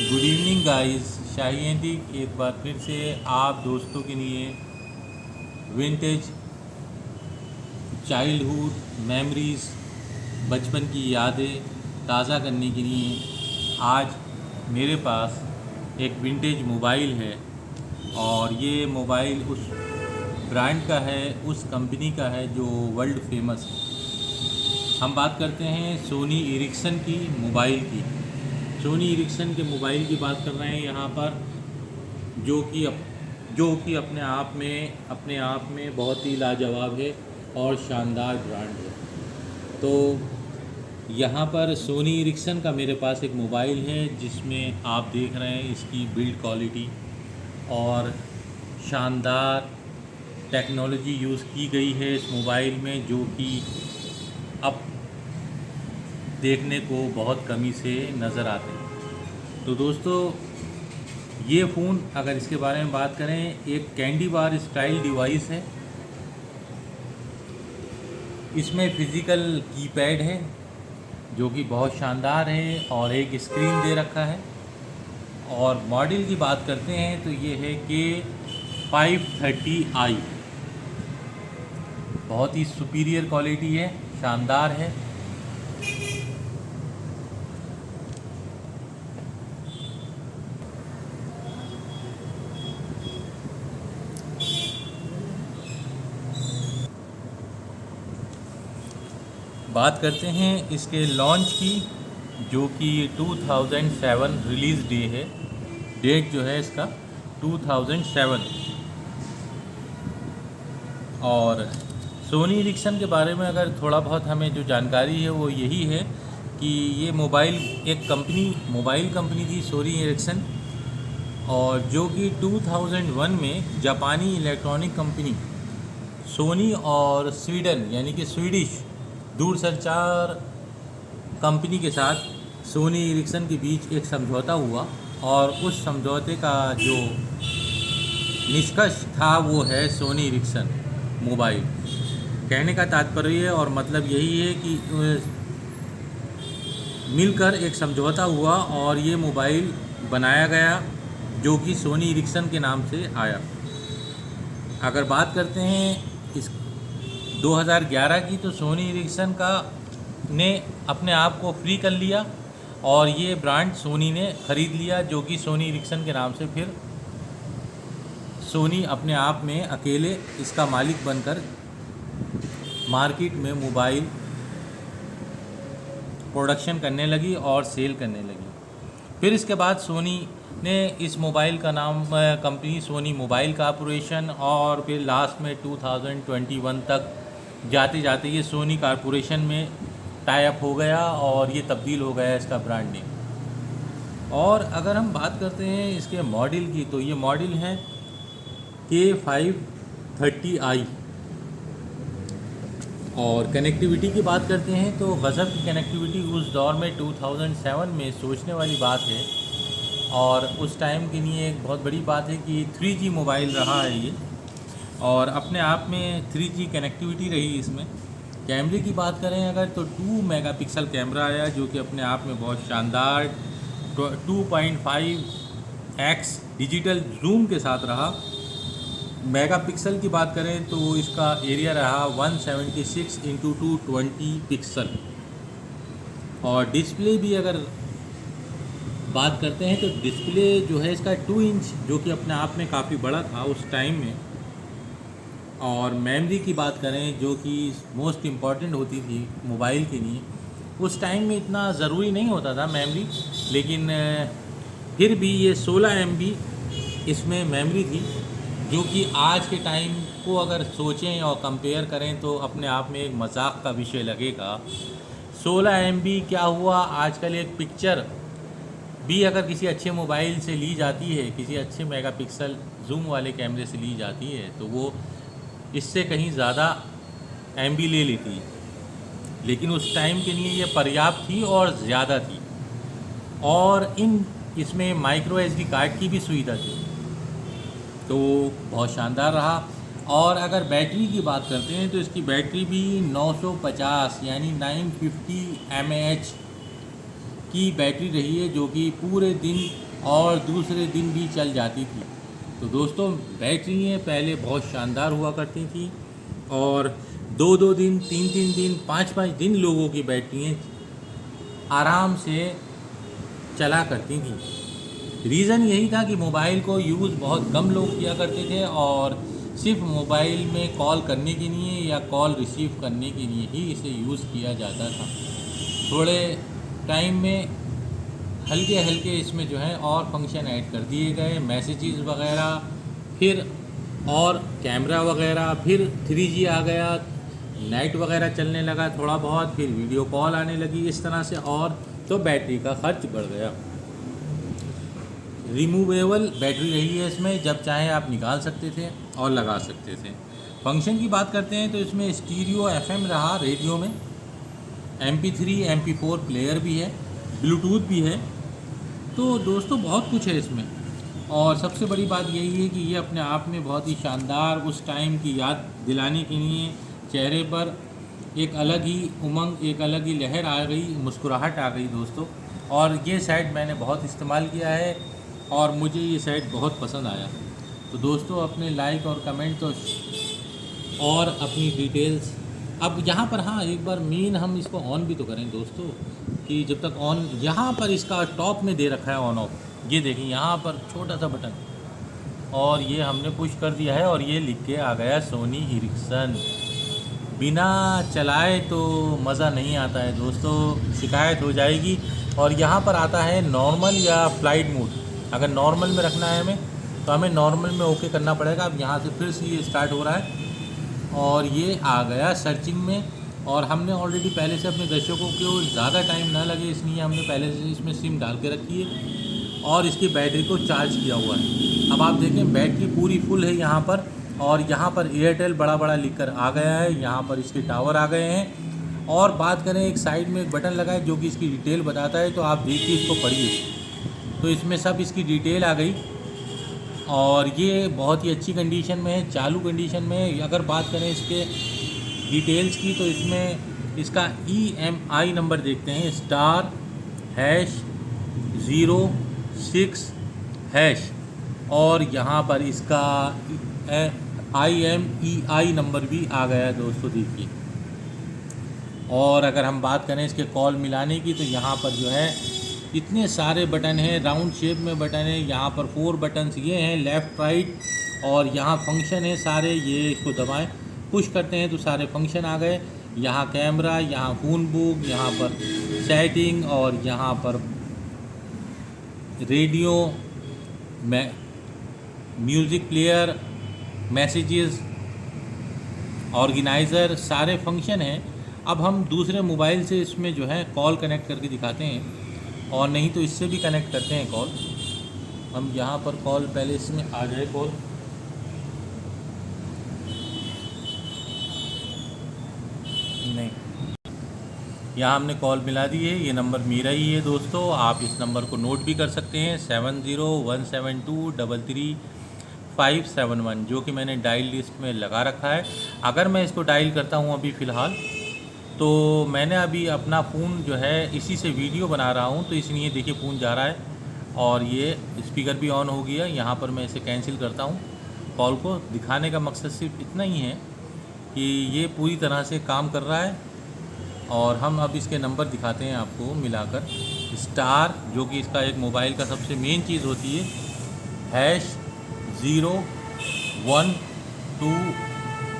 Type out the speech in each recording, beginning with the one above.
Good evening guys. शाही antique एक बार फिर से आप दोस्तों के लिए विंटेज चाइल्डहुड मेमोरीज़, बचपन की यादें ताज़ा करने के लिए आज मेरे पास एक विंटेज मोबाइल है। और ये मोबाइल उस ब्रांड का है, उस कंपनी का है जो वर्ल्ड फेमस है। हम बात करते हैं सोनी एरिक्सन की मोबाइल की। सोनी एरिक्सन के मोबाइल की बात कर रहे हैं यहाँ पर, जो कि अपने आप में बहुत ही लाजवाब है और शानदार ब्रांड है। तो यहाँ पर सोनी एरिक्सन का मेरे पास एक मोबाइल है जिसमें आप देख रहे हैं इसकी बिल्ड क्वालिटी और शानदार टेक्नोलॉजी यूज़ की गई है इस मोबाइल में, जो कि अब देखने को बहुत कमी से नज़र आते हैं। तो दोस्तों, ये फ़ोन अगर इसके बारे में बात करें, एक कैंडी बार स्टाइल डिवाइस है। इसमें फ़िज़िकल कीपैड है जो कि बहुत शानदार है और एक स्क्रीन दे रखा है। और मॉडल की बात करते हैं तो ये है कि 530i, बहुत ही सुपीरियर क्वालिटी है, शानदार है। बात करते हैं इसके लॉन्च की, जो कि 2007 रिलीज़ डे है। डेट जो है इसका 2007। और सोनी एरिक्सन के बारे में अगर थोड़ा बहुत हमें जो जानकारी है वो यही है कि ये एक मोबाइल कंपनी थी सोनी एरिक्सन, और जो कि 2001 में जापानी इलेक्ट्रॉनिक कंपनी सोनी और स्वीडन यानी कि स्वीडिश दूरसंचार कंपनी के साथ सोनी एरिक्सन के बीच एक समझौता हुआ। और उस समझौते का जो निष्कर्ष था वो है सोनी एरिक्सन मोबाइल। कहने का तात्पर्य और मतलब यही है कि मिलकर एक समझौता हुआ और ये मोबाइल बनाया गया, जो कि सोनी एरिक्सन के नाम से आया। अगर बात करते हैं इस 2011 की, तो सोनी एरिक्सन ने अपने आप को फ्री कर लिया और ये ब्रांड सोनी ने ख़रीद लिया, जो कि सोनी एरिक्सन के नाम से फिर सोनी अपने आप में अकेले इसका मालिक बनकर मार्केट में मोबाइल प्रोडक्शन करने लगी और सेल करने लगी। फिर इसके बाद सोनी ने इस मोबाइल का नाम कंपनी सोनी मोबाइल कॉर्पोरेशन, और फिर लास्ट में 2021 तक जाते जाते ये सोनी कॉर्पोरेशन में टाई अप हो गया और ये तब्दील हो गया इसका ब्रांड नेम। और अगर हम बात करते हैं इसके मॉडल की, तो ये मॉडल है K530i। और कनेक्टिविटी की बात करते हैं तो गज़ब की कनेक्टिविटी उस दौर में 2007 में सोचने वाली बात है। और उस टाइम के लिए एक बहुत बड़ी बात है कि 3G मोबाइल रहा है ये, और अपने आप में 3G कनेक्टिविटी रही इसमें। कैमरे की बात करें अगर, तो 2 मेगापिक्सल कैमरा आया, जो कि अपने आप में बहुत शानदार 2.5x डिजिटल जूम के साथ रहा। मेगापिक्सल की बात करें तो इसका एरिया रहा 176x220 पिक्सल। और डिस्प्ले भी अगर बात करते हैं तो डिस्प्ले जो है इसका 2 इंच, जो कि अपने आप में काफ़ी बड़ा था उस टाइम में। और मेमोरी की बात करें, जो कि मोस्ट इम्पॉर्टेंट होती थी मोबाइल के लिए, उस टाइम में इतना ज़रूरी नहीं होता था मेमोरी, लेकिन फिर भी ये 16 MB इसमें मेमोरी थी, जो कि आज के टाइम को अगर सोचें और कंपेयर करें तो अपने आप में एक मजाक का विषय लगेगा। 16 MB क्या हुआ, आजकल एक पिक्चर भी अगर किसी अच्छे मोबाइल से ली जाती है, किसी अच्छे मेगापिक्सल जूम वाले कैमरे से ली जाती है, तो वो इससे कहीं ज़्यादा MB ले लेती है। लेकिन उस टाइम के लिए ये पर्याप्त थी और ज़्यादा थी। और इसमें माइक्रो SD कार्ड की भी सुविधा थी, तो बहुत शानदार रहा। और अगर बैटरी की बात करते हैं तो इसकी बैटरी भी 950 यानी 950 mAh की बैटरी रही है, जो कि पूरे दिन और दूसरे दिन भी चल जाती थी। तो दोस्तों बैटरियाँ पहले बहुत शानदार हुआ करती थी और 2-2 दिन, 3-3 दिन, 5-5 दिन लोगों की बैटरियाँ आराम से चला करती थी। रीज़न यही था कि मोबाइल को यूज़ बहुत कम लोग किया करते थे और सिर्फ मोबाइल में कॉल करने के लिए या कॉल रिसीव करने के लिए ही इसे यूज़ किया जाता था। थोड़े टाइम में हल्के हल्के इसमें जो है और फंक्शन ऐड कर दिए गए, मैसेजेस वगैरह, फिर और कैमरा वगैरह, फिर 3G आ गया, नेट वगैरह चलने लगा थोड़ा बहुत, फिर वीडियो कॉल आने लगी इस तरह से, और तो बैटरी का खर्च बढ़ गया। रिमूवेबल बैटरी रही है इसमें, जब चाहे आप निकाल सकते थे और लगा सकते थे। फंक्शन की बात करते हैं तो इसमें स्टीरियो FM रहा रेडियो में, MP3 MP4 प्लेयर भी है, ब्लूटूथ भी है। तो दोस्तों बहुत कुछ है इसमें और सबसे बड़ी बात यही है कि ये अपने आप में बहुत ही शानदार, उस टाइम की याद दिलाने के लिए चेहरे पर एक अलग ही उमंग, एक अलग ही लहर आ गई, मुस्कुराहट आ गई दोस्तों। और ये सेट मैंने बहुत इस्तेमाल किया है और मुझे ये सेट बहुत पसंद आया। तो दोस्तों अपने लाइक और कमेंट तो और अपनी डिटेल्स अब यहाँ पर, हाँ एक बार मेन हम इसको ऑन भी तो करें दोस्तों, कि जब तक ऑन, यहाँ पर इसका टॉप में दे रखा है ऑन ऑफ, ये देखिए यहाँ पर छोटा सा बटन, और ये हमने पुश कर दिया है और ये लिख के आ गया सोनी इरिक्सन। बिना चलाए तो मज़ा नहीं आता है दोस्तों, शिकायत हो जाएगी। और यहाँ पर आता है नॉर्मल या फ्लाइट मोड। अगर नॉर्मल में रखना है हमें तो हमें नॉर्मल में ओके करना पड़ेगा। अब यहाँ से फिर से ये स्टार्ट हो रहा है और ये आ गया सर्चिंग में। और हमने ऑलरेडी पहले से अपने दर्शकों को ज़्यादा टाइम ना लगे इसलिए हमने पहले से इसमें सिम डाल के रखी है और इसकी बैटरी को चार्ज किया हुआ है। अब आप देखें बैटरी पूरी फुल है यहाँ पर, और यहाँ पर एयरटेल बड़ा बड़ा लिखकर आ गया है, यहाँ पर इसके टावर आ गए हैं। और बात करें, एक साइड में एक बटन लगा है जो कि इसकी डिटेल बताता है, तो आप देखिए इसको पढ़िए। तो इसमें सब इसकी डिटेल आ गई और ये बहुत ही अच्छी कंडीशन में है, चालू कंडीशन में है। अगर बात करें इसके डिटेल्स की तो इसमें इसका EMI नंबर देखते हैं, *#06#, और यहाँ पर इसका IMEI नंबर भी आ गया है दोस्तों, देखिए। और अगर हम बात करें इसके कॉल मिलाने की तो यहाँ पर जो है इतने सारे बटन हैं, राउंड शेप में बटन है, यहाँ पर 4 बटन्स ये हैं, लेफ़्ट राइट, और यहाँ फंक्शन है सारे, ये इसको दबाएं पुश करते हैं तो सारे फंक्शन आ गए। यहाँ कैमरा, यहाँ फ़ोन बुक, यहाँ पर सेटिंग, और यहाँ पर radio, music player, messages, organiser, सारे फंक्शन हैं। अब हम दूसरे मोबाइल से इसमें जो है कॉल कनेक्ट करके दिखाते हैं, और नहीं तो इससे भी कनेक्ट करते हैं कॉल। हम यहाँ पर कॉल, पहले इसमें आ जाए कॉल, नहीं, यहाँ हमने कॉल मिला दी है। ये नंबर मेरा ही है दोस्तों, आप इस नंबर को नोट भी कर सकते हैं, 7017233571, जो कि मैंने डायल लिस्ट में लगा रखा है। अगर मैं इसको डायल करता हूँ अभी फ़िलहाल, तो मैंने अभी अपना फ़ोन जो है इसी से वीडियो बना रहा हूँ, तो इसलिए देखिए फ़ोन जा रहा है और ये स्पीकर भी ऑन हो गया। यहाँ पर मैं इसे कैंसिल करता हूँ। कॉल को दिखाने का मकसद सिर्फ इतना ही है कि ये पूरी तरह से काम कर रहा है। और हम अब इसके नंबर दिखाते हैं आपको मिलाकर, स्टार, जो कि इसका एक मोबाइल का सबसे मेन चीज़ होती है, #0 1 2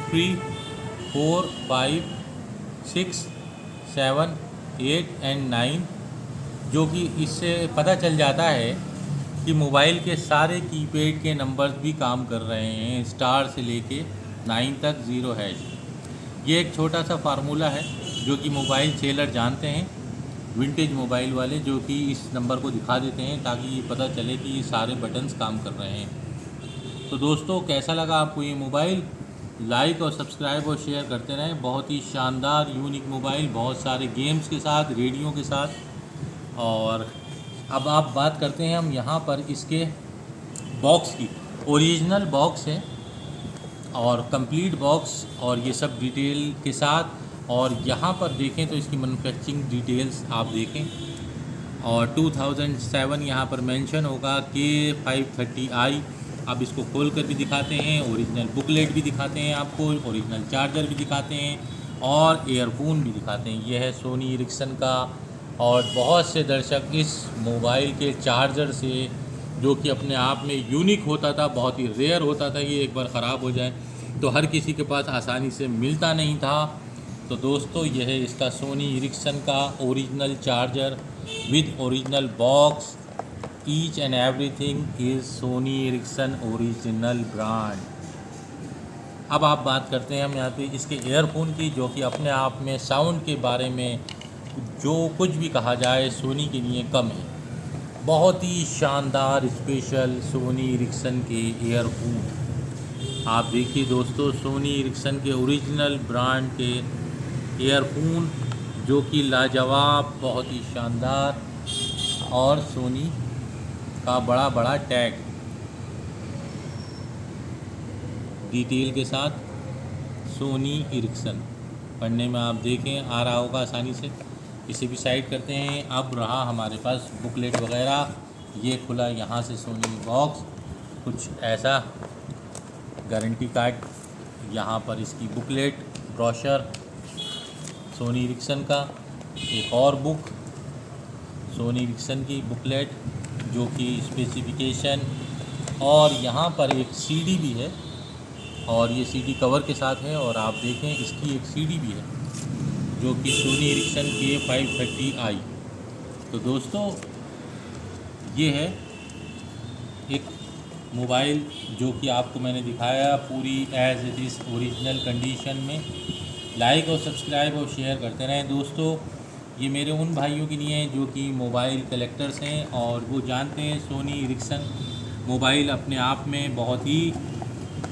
3 4 5 6 7 8 and 9, जो कि इससे पता चल जाता है कि मोबाइल के सारे कीपैड के नंबर्स भी काम कर रहे हैं, स्टार से लेके 9 तक, 0#। ये एक छोटा सा फार्मूला है जो कि मोबाइल सेलर जानते हैं, विंटेज मोबाइल वाले, जो कि इस नंबर को दिखा देते हैं ताकि ये पता चले कि ये सारे बटन्स काम कर रहे हैं। तो दोस्तों कैसा लगा आपको ये मोबाइल? लाइक और सब्सक्राइब और शेयर करते रहें। बहुत ही शानदार यूनिक मोबाइल, बहुत सारे गेम्स के साथ, रेडियो के साथ। और अब आप बात करते हैं हम यहाँ पर इसके बॉक्स की। ओरिजिनल बॉक्स है और कंप्लीट बॉक्स, और ये सब डिटेल के साथ। और यहाँ पर देखें तो इसकी मैन्युफैक्चरिंग डिटेल्स आप देखें, और 2007 यहाँ पर मेंशन होगा K530i। अब इसको खोल कर भी दिखाते हैं, ओरिजिनल बुकलेट भी दिखाते हैं आपको, ओरिजिनल चार्जर भी दिखाते हैं और एयरफोन भी दिखाते हैं। यह है सोनी एरिक्सन का। और बहुत से दर्शक इस मोबाइल के चार्जर से, जो कि अपने आप में यूनिक होता था, बहुत ही रेयर होता था, ये एक बार ख़राब हो जाए तो हर किसी के पास आसानी से मिलता नहीं था। तो दोस्तों यह है इसका सोनी एरिक्सन का original charger with original box. Each and everything is Sony Ericsson original brand. अब आप बात करते हैं हम यहाँ पे इसके एयरफोन की, जो कि अपने आप में साउंड के बारे में जो कुछ भी कहा जाए सोनी के लिए कम है। बहुत ही शानदार स्पेशल सोनी एरिक्सन के एयरफोन। आप देखिए दोस्तों, सोनी एरिक्सन के ओरिजिनल ब्रांड के एयरफोन, जो कि लाजवाब, बहुत ही शानदार, और सोनी का बड़ा बड़ा टैग डिटेल के साथ, सोनी एरिक्सन पढ़ने में आप देखें आ रहा होगा आसानी से। इसे भी साइड करते हैं। अब रहा हमारे पास बुकलेट वगैरह, ये खुला यहाँ से सोनी बॉक्स, कुछ ऐसा गारंटी कार्ड, यहाँ पर इसकी बुकलेट, ब्रोशर सोनी एरिक्सन का, एक और बुक सोनी एरिक्सन की बुकलेट जो कि स्पेसिफिकेशन, और यहाँ पर एक सीडी भी है, और ये सीडी कवर के साथ है। और आप देखें इसकी एक सीडी भी है जो कि सोनी एरिक्सन K530i। तो दोस्तों ये है एक मोबाइल जो कि आपको मैंने दिखाया पूरी as it is original condition में। लाइक और सब्सक्राइब और शेयर करते रहें दोस्तों। ये मेरे उन भाइयों के लिए हैं जो कि मोबाइल कलेक्टर्स हैं और वो जानते हैं सोनी एरिक्सन मोबाइल अपने आप में बहुत ही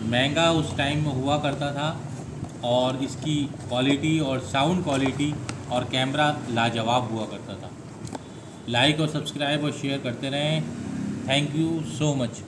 महंगा उस टाइम में हुआ करता था, और इसकी क्वालिटी और साउंड क्वालिटी और कैमरा लाजवाब हुआ करता था। लाइक और सब्सक्राइब और शेयर करते रहें। Thank you so much.